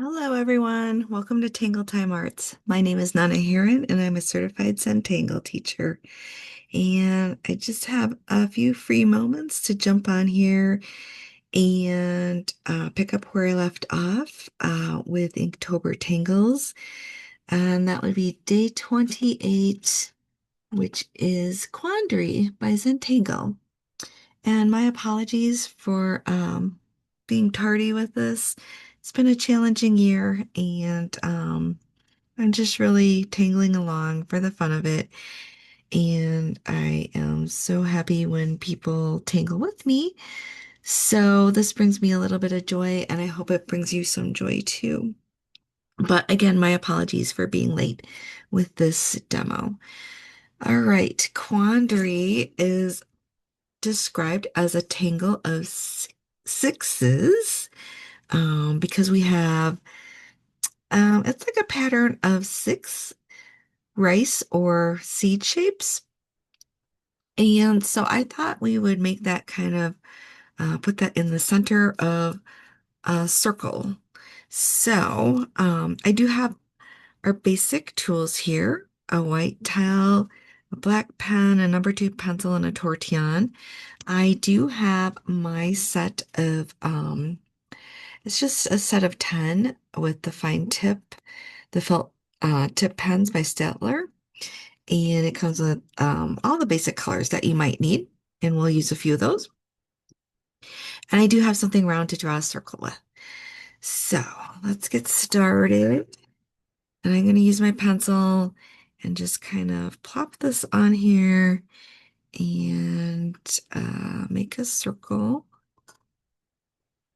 Hello, everyone. Welcome to Tangle Time Arts. My name is Nana Heron, and I'm a certified Zentangle teacher. And I just have a few free moments to jump on here and pick up where I left off with Inktober Tangles. And that would be day 28, which is Quandary by Zentangle. And my apologies for being tardy with this. It's been a challenging year, and I'm just really tangling along for the fun of it. And I am so happy when people tangle with me. So this brings me a little bit of joy, and I hope it brings you some joy too. But again, my apologies for being late with this demo. All right, Quandary is described as a tangle of sixes because we have it's like a pattern of six rice or seed shapes. And so I thought we would make that kind of put that in the center of a circle. So I do have our basic tools here, a white towel, a black pen, a number two pencil, and a tortillon. I do have my set of, it's just a set of 10 with the fine tip, the felt tip pens by Staedtler. And it comes with all the basic colors that you might need. And we'll use a few of those. And I do have something round to draw a circle with. So let's get started. And I'm going to use my pencil and just kind of plop this on here and make a circle.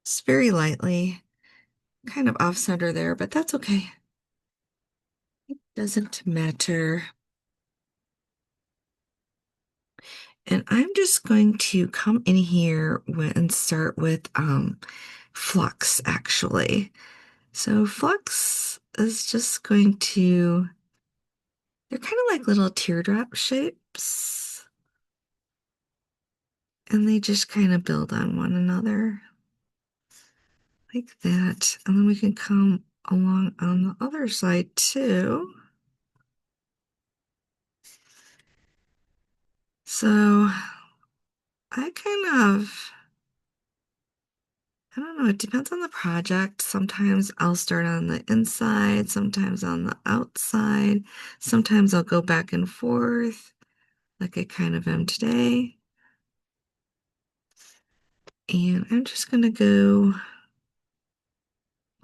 Just very lightly, kind of off center there, but that's okay. It doesn't matter. And I'm just going to come in here and start with Flux, actually. So Flux is just going to, they're kind of like little teardrop shapes, and they just kind of build on one another like that. And then we can come along on the other side too. So I kind of, I don't know, it depends on the project. Sometimes I'll start on the inside, sometimes on the outside. Sometimes I'll go back and forth, like I kind of am today. And I'm just going to go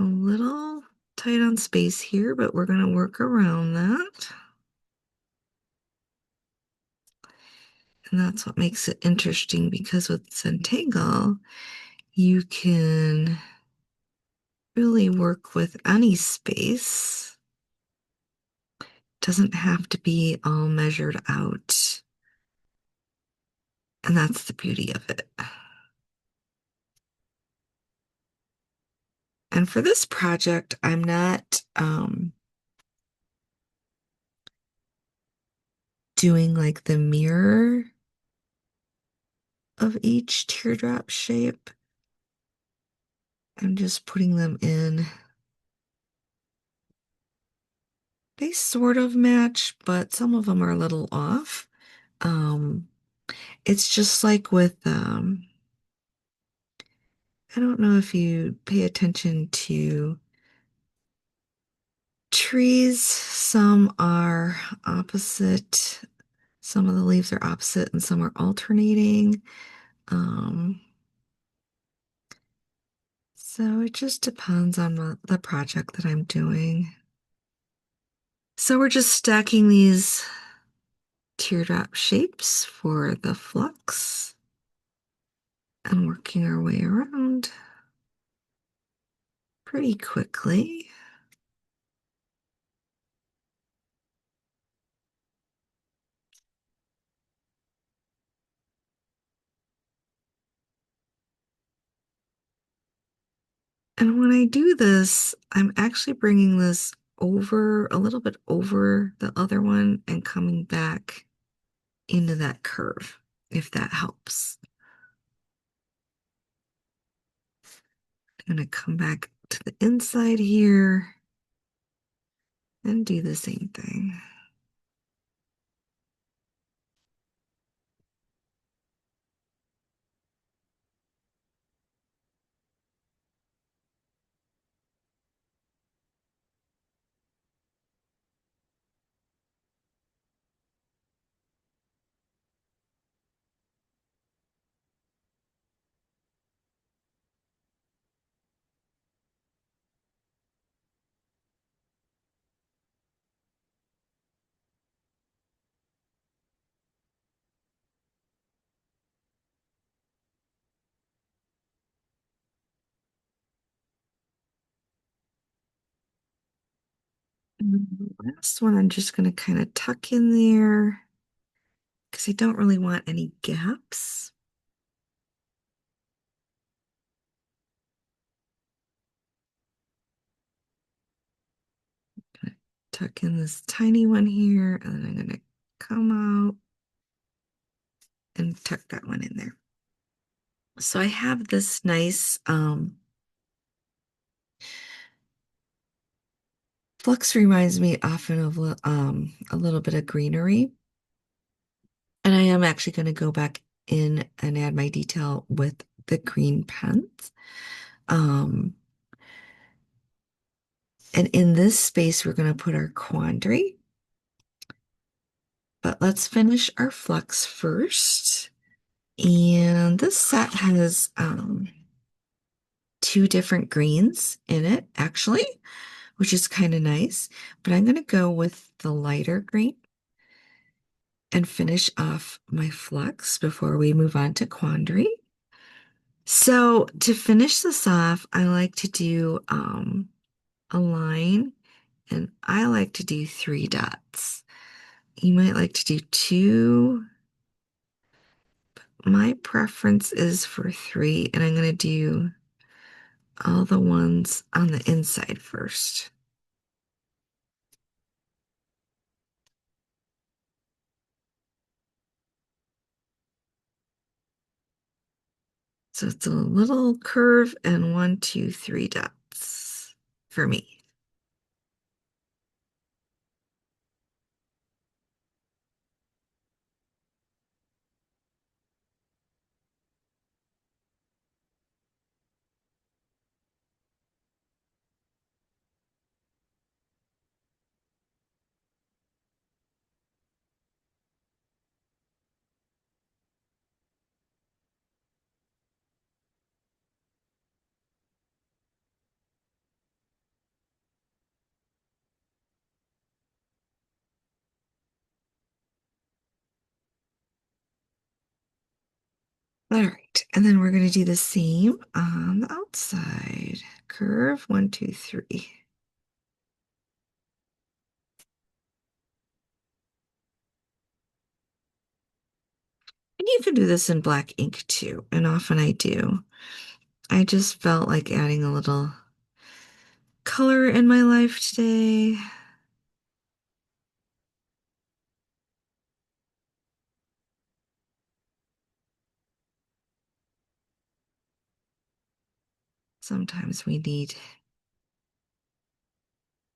a little tight on space here, but we're going to work around that. And that's what makes it interesting, because with Zentangle, you can really work with any space. Doesn't have to be all measured out. And that's the beauty of it. And for this project, I'm not doing like the mirror of each teardrop shape. I'm just putting them in. They sort of match, but some of them are a little off. Um, it's just like with, I don't know if you pay attention to trees. Some are opposite. Some of the leaves are opposite and some are alternating. Um, so it just depends on the project that I'm doing. So we're just stacking these teardrop shapes for the flux and working our way around pretty quickly. And when I do this, I'm actually bringing this over a little bit over the other one and coming back into that curve, if that helps. I'm going to come back to the inside here and do the same thing. And the last one, I'm just going to kind of tuck in there because I don't really want any gaps. Gonna tuck in this tiny one here, and then I'm going to come out and tuck that one in there. So I have this nice Flux reminds me often of a little bit of greenery. And I am actually going to go back in and add my detail with the green pens. Um, and in this space, we're going to put our quandary. But let's finish our flux first. And this set has two different greens in it, actually, which is kind of nice. But I'm going to go with the lighter green and finish off my flux before we move on to quandary. So to finish this off, I like to do a line, and I like to do 3 dots. You might like to do 2. My preference is for 3, and I'm going to do all the ones on the inside first. So it's a little curve and 1, 2, 3 dots for me. All right, and then we're going to do the same on the outside. Curve, 1, 2, 3. And you can do this in black ink too, and often I do. I just felt like adding a little color in my life today. Sometimes we need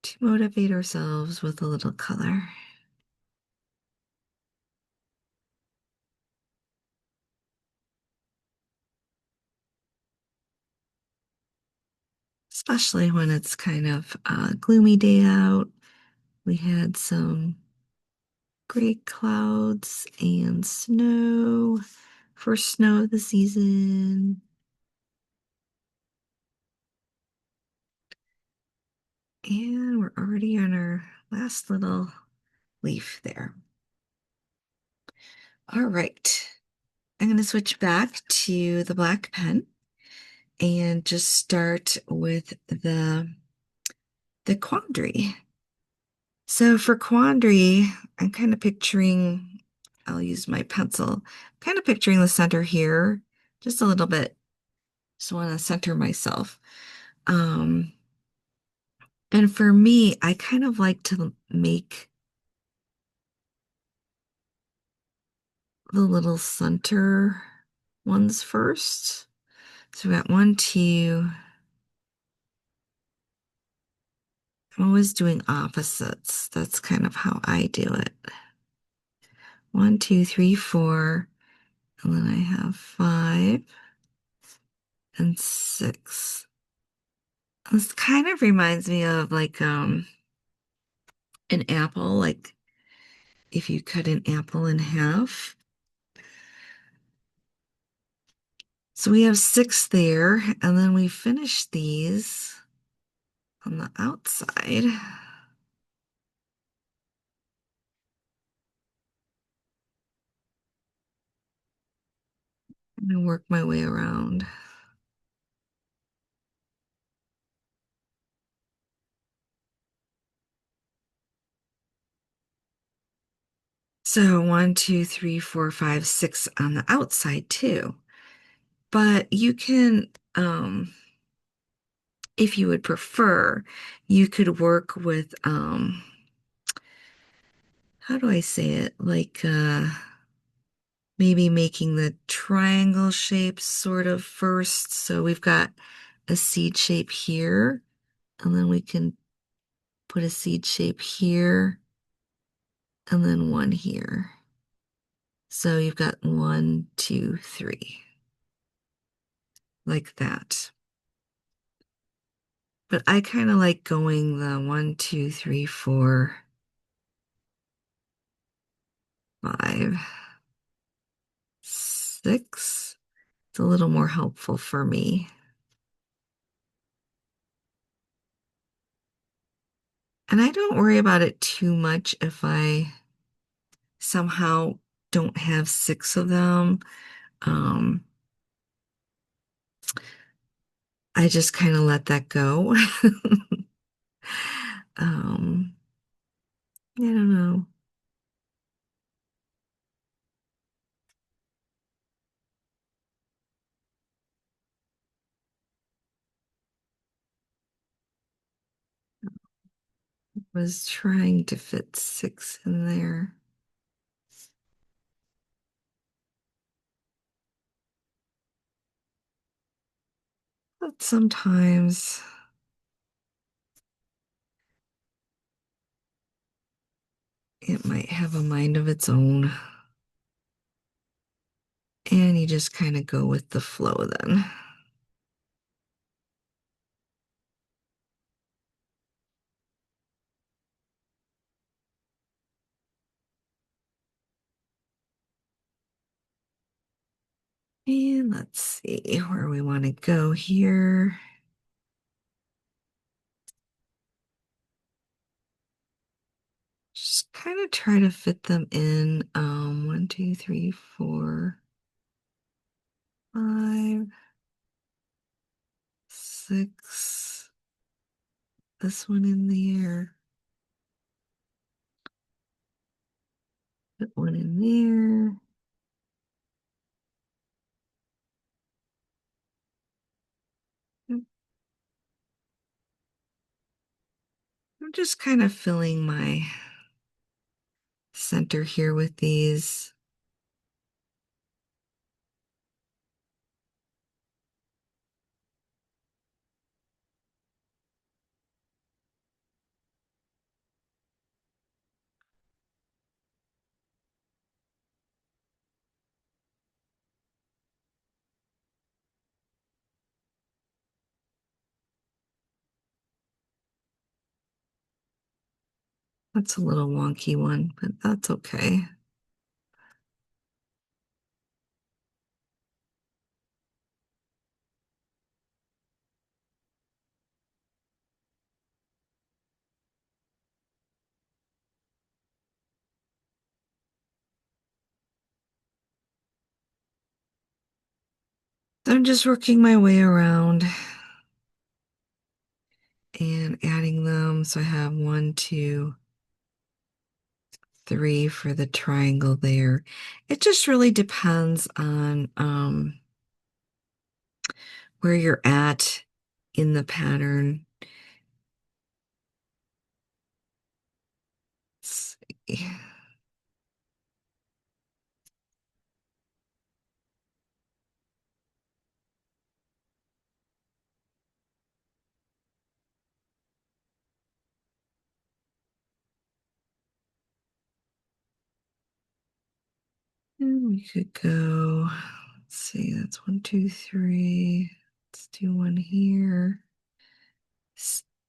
to motivate ourselves with a little color. Especially when it's kind of a gloomy day out. We had some gray clouds and snow. First snow of the season. And we're already on our last little leaf there. All right. I'm going to switch back to the black pen and just start with the quandary. So for quandary, I'm kind of picturing, I'll use my pencil, kind of picturing the center here, just a little bit. Just want to center myself. Um, and for me, I kind of like to make the little center ones first. So we got 1, 2, I'm always doing opposites. That's kind of how I do it. 1, 2, 3, 4, and then I have 5 and 6. This kind of reminds me of like an apple, like if you cut an apple in half. So we have 6 there, and then we finish these on the outside. And work my way around. So 1, 2, 3, 4, 5, 6 on the outside too. But you can, if you would prefer, you could work with, how do I say it? Like, maybe making the triangle shape sort of first. So we've got a seed shape here, and then we can put a seed shape here, and then one here. So you've got 1, 2, 3, like that. But I kind of like going the 1, 2, 3, 4, 5, 6. It's a little more helpful for me. And I don't worry about it too much if I somehow don't have 6 of them. Um, I just kind of let that go. Um, I don't know. Was trying to fit 6 in there. But sometimes it might have a mind of its own. And you just kind of go with the flow then. And let's see where we want to go here. Just kind of try to fit them in. 1, 2, 3, 4, 5, 6. This one in there. Put one in there. I'm just kind of filling my center here with these. That's a little wonky one, but that's okay. So I'm just working my way around and adding them. So I have 1, 2, 3 for the triangle there. It just really depends on where you're at in the pattern. Let's see. And we could go, let's see, that's 1, 2, 3. Let's do one here.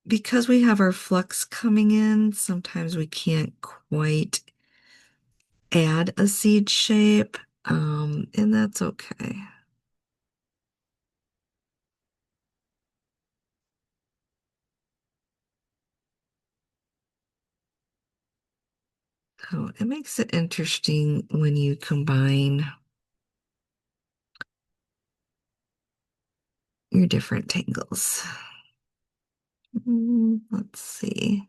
Because we have our flux coming in, sometimes we can't quite add a seed shape, and that's okay. So it makes it interesting when you combine your different tangles. Let's see.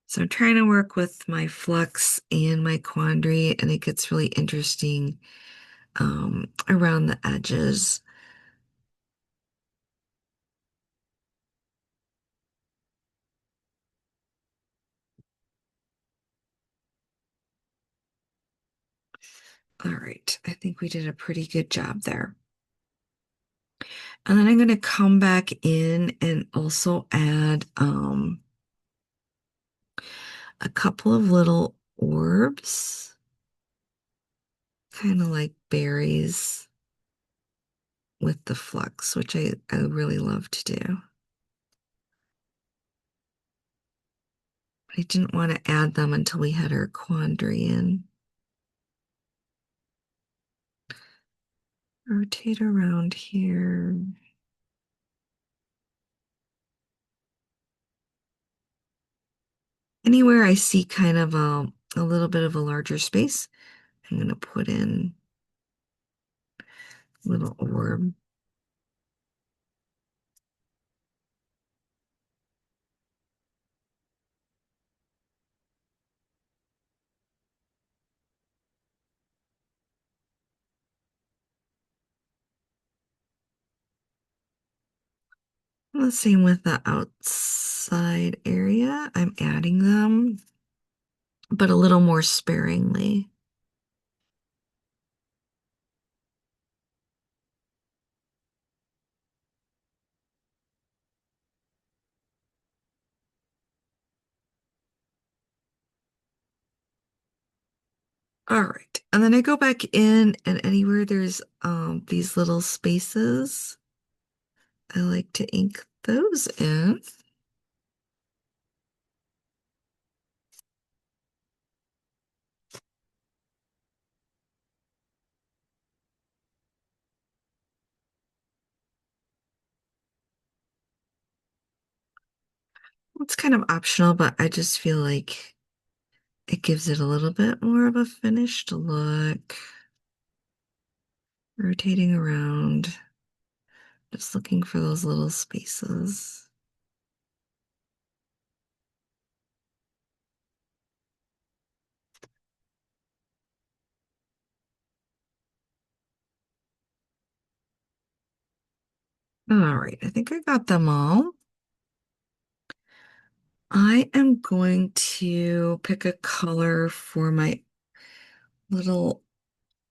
So I'm trying to work with my flux and my quandary, and it gets really interesting around the edges. All right, I think we did a pretty good job there. And then I'm going to come back in and also add a couple of little orbs, kind of like berries with the flux, which I really love to do. I didn't want to add them until we had our quandary in. Rotate around here. Anywhere I see kind of a little bit of a larger space, I'm going to put in a little orb. The same with the outside area. I'm adding them, but a little more sparingly. All right. And then I go back in and anywhere there's these little spaces, I like to ink those in. It's kind of optional, but I just feel like it gives it a little bit more of a finished look. Rotating around, just looking for those little spaces. All right, I think I got them all. I am going to pick a color for my little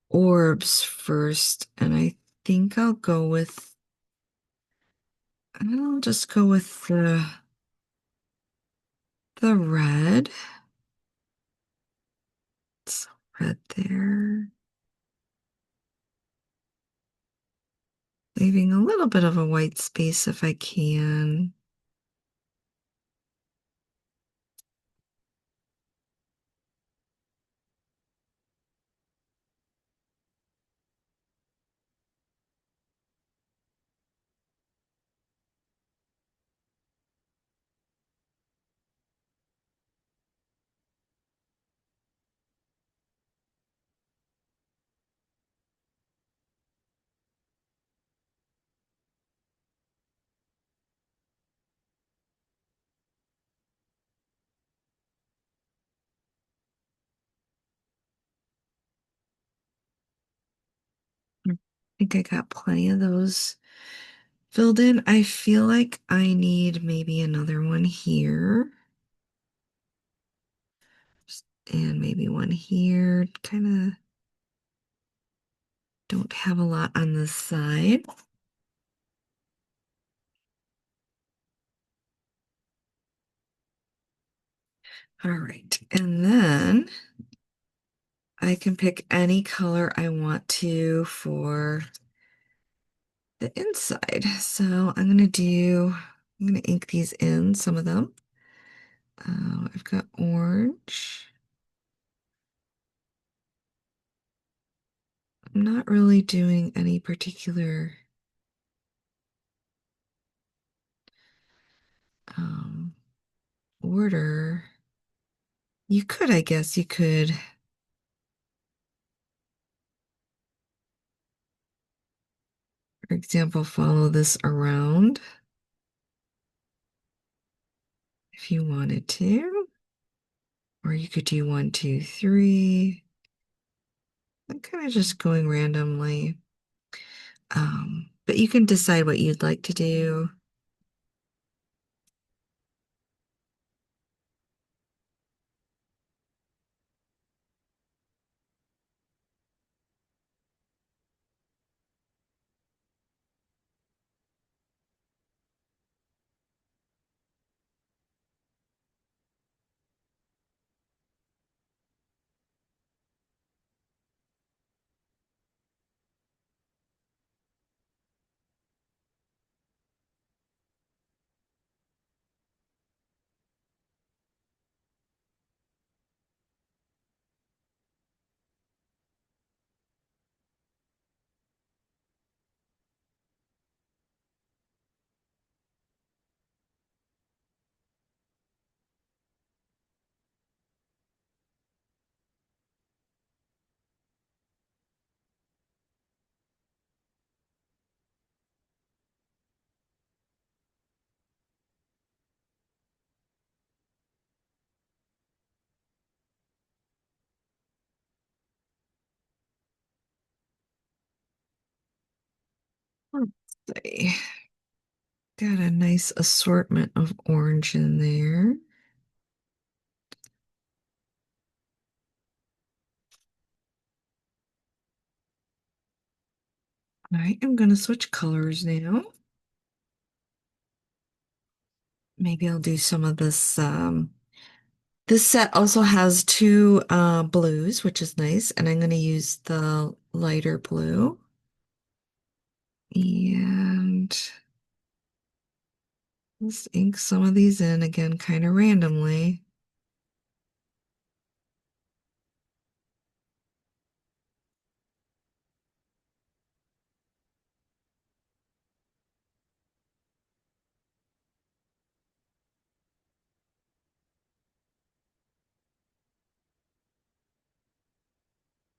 orbs first, and I think I'll go with, I'll just go with the red. It's red there. Leaving a little bit of a white space if I can. I think I got plenty of those filled in. I feel like I need maybe another one here. And maybe one here. Kind of don't have a lot on this side. All right. And then I can pick any color I want to for the inside. So I'm gonna ink these in, some of them. I've got orange. I'm not really doing any particular um, order. You could, I guess, you could, for example, follow this around if you wanted to. Or you could do one, two, three. I'm kind of just going randomly. But you can decide what you'd like to do. Let's see. Got a nice assortment of orange in there. I am going to switch colors now. Maybe I'll do some of this. This set also has two blues, which is nice, and I'm going to use the lighter blue. And let's ink some of these in again, kind of randomly.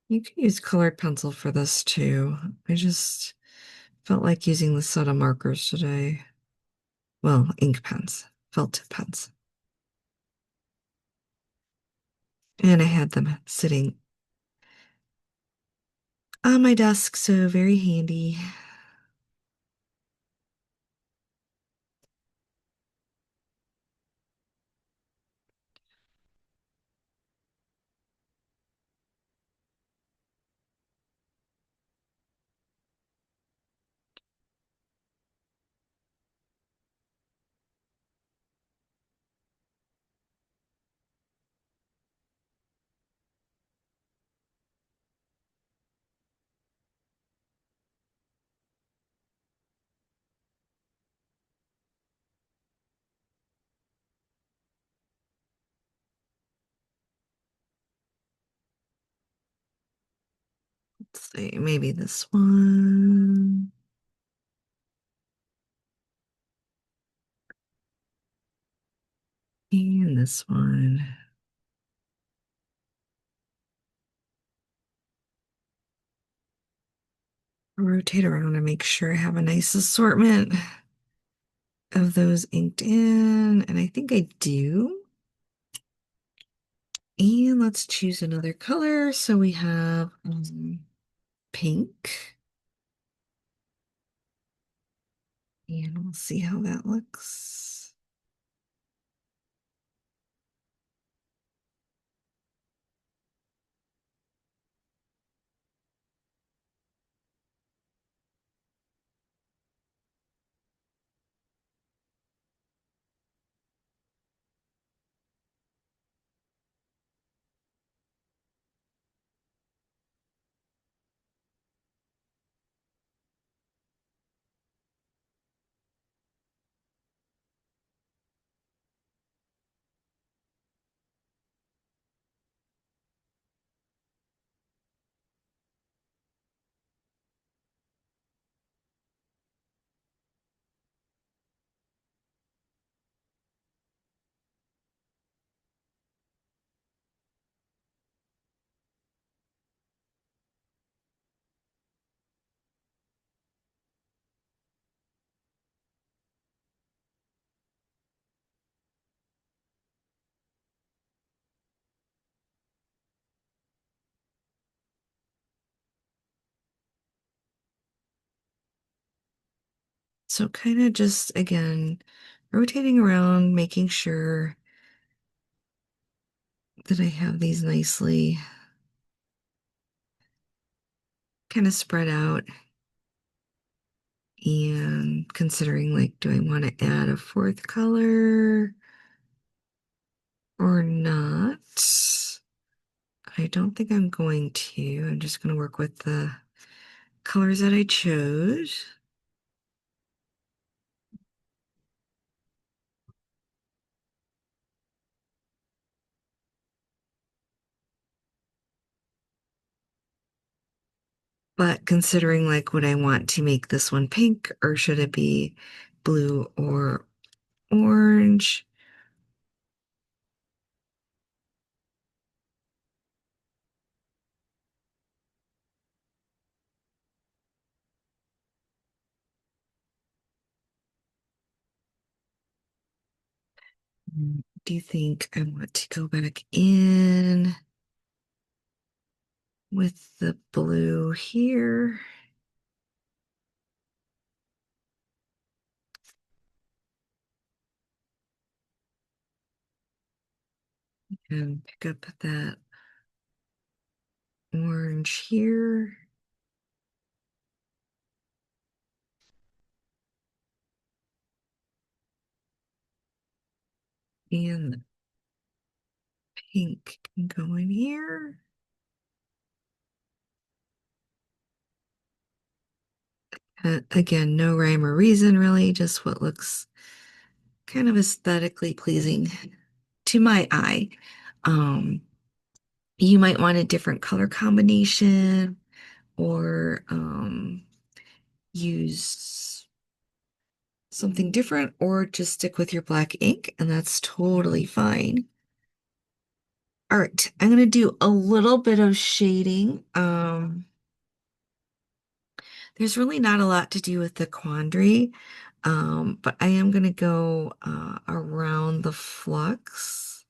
You can use colored pencil for this too. I just felt like using the set of markers today. Well, ink pens, felt tip pens. And I had them sitting on my desk, so very handy. Let's see, maybe this one. And this one. Rotate around and make sure I have a nice assortment of those inked in. And I think I do. And let's choose another color. So we have pink. And we'll see how that looks. So kind of just, again, rotating around, making sure that I have these nicely kind of spread out and considering like, do I want to add a fourth color or not? I don't think I'm going to. I'm just going to work with the colors that I chose. But considering like, would I want to make this one pink or should it be blue or orange? Do you think I want to go back in with the blue here and pick up that orange here? And the pink can go in here. Again, no rhyme or reason really, just what looks kind of aesthetically pleasing to my eye. Um, you might want a different color combination or use something different or just stick with your black ink, and that's totally fine. All right, I'm gonna do a little bit of shading. There's really not a lot to do with the quandary, but I am gonna go around the flux.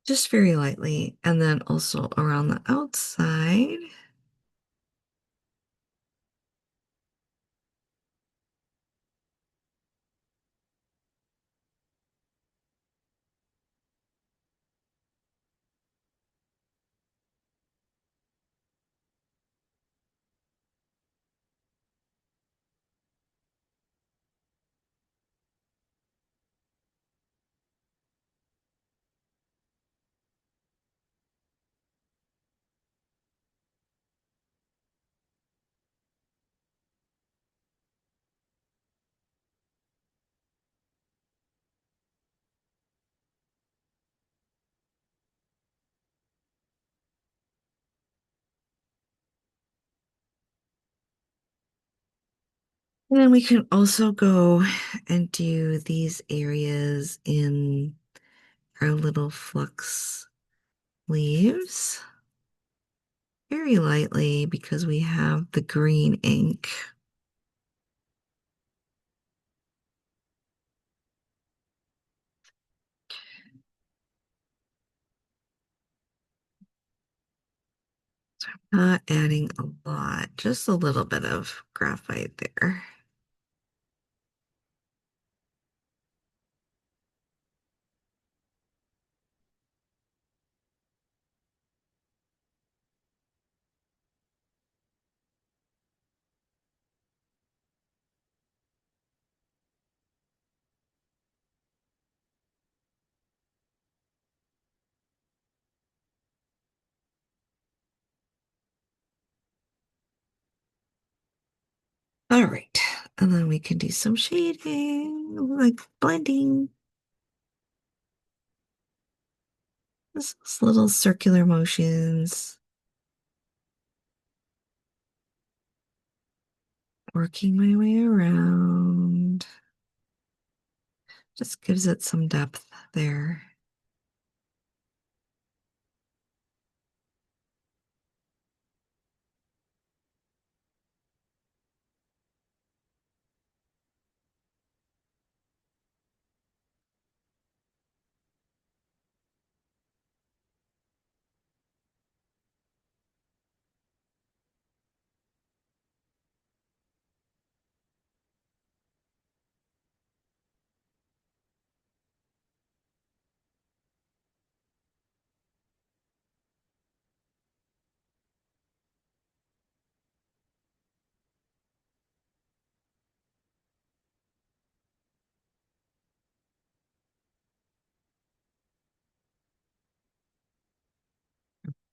Just very lightly, and then also around the outside. And then we can also go and do these areas in our little flux leaves very lightly because we have the green ink. Not adding a lot, just a little bit of graphite there. All right, and then we can do some shading, like blending. Just little circular motions. Working my way around. Just gives it some depth there.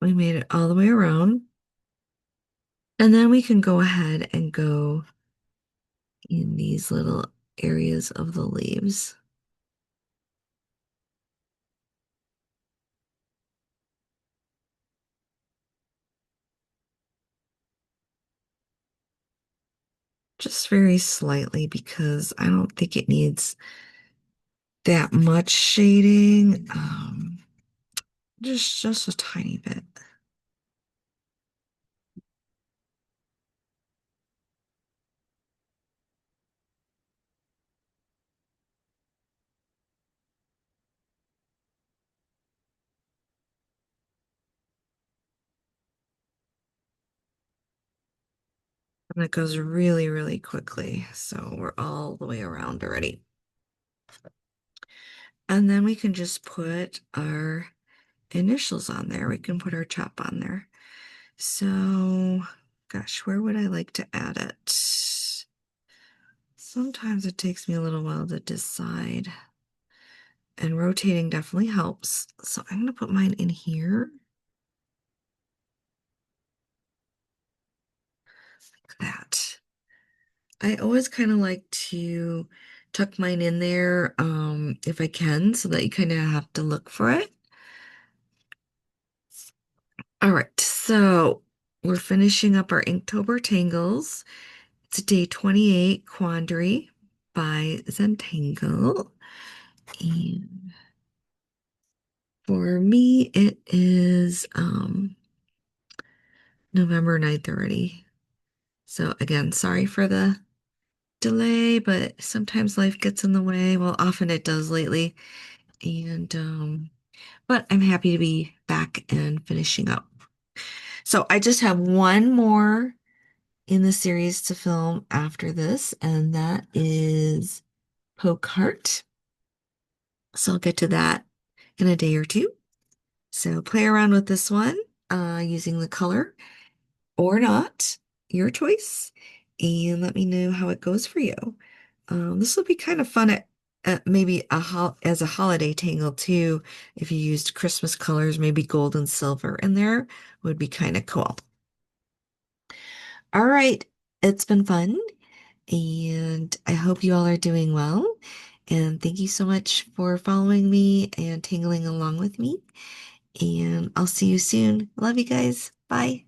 We made it all the way around. And then we can go ahead and go in these little areas of the leaves. Just very slightly because I don't think it needs that much shading. Just a tiny bit. And it goes really, really quickly. So we're all the way around already. And then we can just put our initials on there. We can put our chop on there. So, gosh, where would I like to add it? Sometimes it takes me a little while to decide. And rotating definitely helps. So I'm going to put mine in here. Like that. I always kind of like to tuck mine in there if I can, so that you kind of have to look for it. All right, so we're finishing up our Inktober Tangles. It's day 28, Quandary by Zentangle. And for me, it is November 9th already. So again, sorry for the delay, but sometimes life gets in the way. Well, often it does lately. And but I'm happy to be back and finishing up. So I just have one more in the series to film after this, and that is Poke Heart. So I'll get to that in a day or two. So play around with this one using the color or not, your choice, and let me know how it goes for you. This will be kind of fun at maybe as a holiday tangle too. If you used Christmas colors, maybe gold and silver in there would be kind of cool. All right, it's been fun, and I hope you all are doing well. And thank you so much for following me and tangling along with me. And I'll see you soon. Love you guys. Bye.